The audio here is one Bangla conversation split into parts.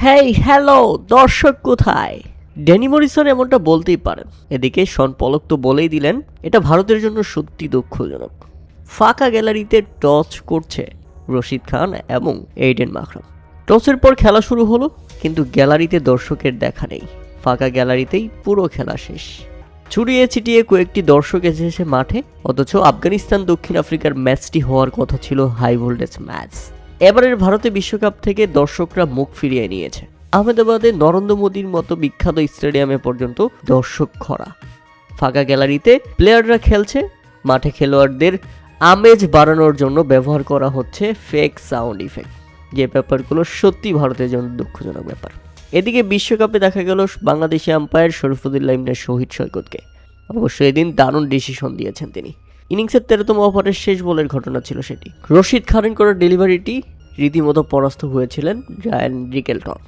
হেই হ্যালো দর্শক কোথায়? ড্যানি মরিসন এমনটা বলতেই পারেন। এদিকে শন পলক তো বলেই দিলেন, এটা ভারতের জন্য সত্যি দুঃখজনক। ফাঁকা গ্যালারিতে টস করছে রশিদ খান এবং এইডেন মাকরাম। টসের পর খেলা শুরু হলো, কিন্তু গ্যালারিতে দর্শকের দেখা নেই। ফাঁকা গ্যালারিতেই পুরো খেলা শেষ। ছড়িয়ে ছিটিয়ে কয়েকটি দর্শক এসেছে মাঠে, অথচ আফগানিস্তান দক্ষিণ আফ্রিকার ম্যাচটি হওয়ার কথা ছিল হাই ভোল্টেজ ম্যাচ। এবারের ভারতে বিশ্বকাপ থেকে দর্শকরা মুখ ফিরিয়ে নিয়েছে। আহমেদাবাদে নরেন্দ্র মোদীর মতো বিখ্যাত স্টেডিয়ামে পর্যন্ত দর্শক খরা। ফাঁকা গ্যালারিতে প্লেয়াররা খেলছে, মাঠে খেলোয়াড়দের আমেজ বাড়ানোর জন্য ব্যবহার করা হচ্ছে ফেক সাউন্ড ইফেক্ট, যে ব্যাপারগুলো সত্যি ভারতের জন্য দুঃখজনক ব্যাপার। এদিকে বিশ্বকাপে দেখা গেল বাংলাদেশি আম্পায়ার শরীফুদ্দুল্লাহ ইবনে শহীদ সৈকতকে। অবশ্য এদিন দারুণ ডিসিশন দিয়েছেন তিনি। ইনিংসের 13তম ওভারের শেষ বলের ঘটনা ছিল সেটি। রশিদ খানের করা ডেলিভারিটি রীতিমতো পরাস্ত হয়েছিলেন রায়ান রিকেলটন,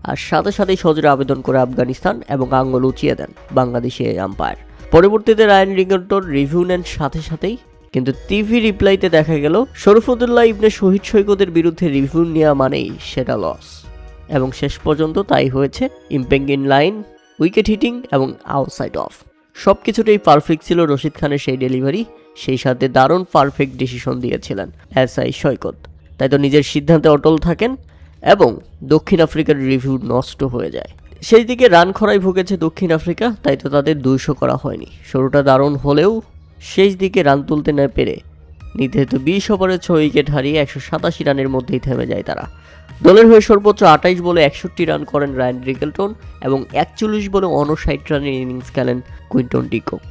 আর সাথে সাথেই সজোরে আবেদন করে আফগানিস্তান এবং আঙ্গুল উঁচিয়ে দেন বাংলাদেশি আম্পায়ার। পরবর্তীতে রায়ান রিকেলটন রিভিউ নেন সাথে সাথেই, কিন্তু টিভি রিপ্লাইতে দেখা গেল শরীফুদ্দুল্লাহ ইবনে শহীদ সৈকতের বিরুদ্ধে রিভিউ নেওয়া মানেই সেটা লস, এবং শেষ পর্যন্ত তাই হয়েছে। Impact in line, wicket hitting এবং আউটসাইড অফ সব কিছুটাই পারফেক্ট ছিল রশিদ খানের সেই ডেলিভারি। সেই সাথে দারুণ পারফেক্ট ডিসিশন দিয়েছিলেন এসআই সৈকত। তাই তো নিজের সিদ্ধান্তে অটল থাকেন এবং দক্ষিণ আফ্রিকার রিভিউ নষ্ট হয়ে যায়। সেই দিকে রান খরায় ভুগেছে দক্ষিণ আফ্রিকা, তাই তো তাদের 200 করা হয়নি। শুরুটা দারুণ হলেও শেষ দিকে রান তুলতে না পেরে নির্ধারিত 20 ওভারে 6 উইকেট হারিয়ে 187 রানের মধ্যেই থেমে যায় তারা। দলের হয়ে সর্বোচ্চ 28 বলে 61 রান করেন রায়ান রিকেলটন এবং 41 বলে 59 রানের ইনিংস খেলেন কুইন্টন ডি কক।